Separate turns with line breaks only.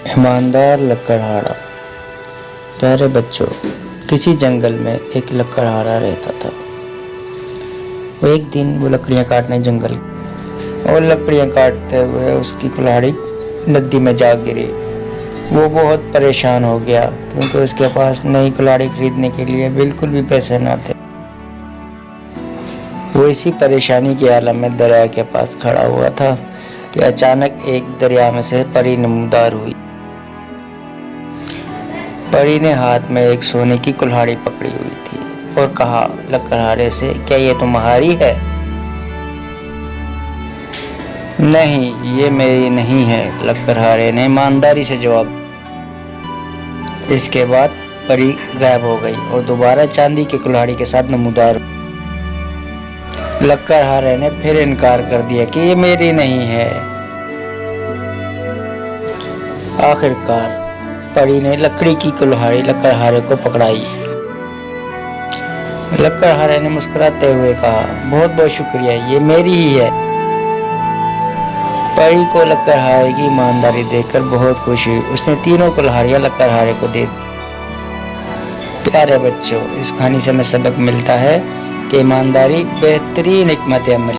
ایماندار لکڑہارا۔ پیارے بچوں، کسی جنگل میں ایک لکڑہارا رہتا تھا۔ ایک دن وہ لکڑیاں کاٹنے جنگل اور لکڑیاں کاٹتے ہوئے اس کی کلاڑی ندی میں جا گری۔ وہ بہت پریشان ہو گیا کیونکہ اس کے پاس نئی کلاڑی خریدنے کے لیے بالکل بھی پیسے نہ تھے۔ وہ اسی پریشانی کے عالم میں دریا کے پاس کھڑا ہوا تھا کہ اچانک ایک دریا میں سے پری نمودار ہوئی۔ پری نے ہاتھ میں ایک سونے کی کلہاڑی پکڑی ہوئی تھی اور کہا لکڑہارے سے، کیا یہ تمہاری ہے؟ نہیں، یہ میری نہیں ہے، لکڑہارے نے ایمانداری سے جواب دیا۔ اس کے بعد پری غائب ہو گئی اور دوبارہ چاندی کی کلہاڑی کے ساتھ نمودار ہوئی۔ لکڑہارے نے پھر انکار کر دیا کہ یہ میری نہیں ہے۔ آخر کار پری نے لکڑی کی کلہاڑی لکڑہارے کو پکڑائی۔ لکڑہارے نے مسکراتے ہوئے کہا، بہت بہت شکریہ، یہ میری ہی ہے۔ پری کو لکڑہارے کی ایمانداری دیکھ کر بہت خوشی ہوئی۔ اس نے تینوں کلہاڑیاں لکڑہارے کو دے دی۔ پیارے بچوں، اس کہانی سے ہمیں سبق ملتا ہے کہ ایمانداری بہترین حکمت عملی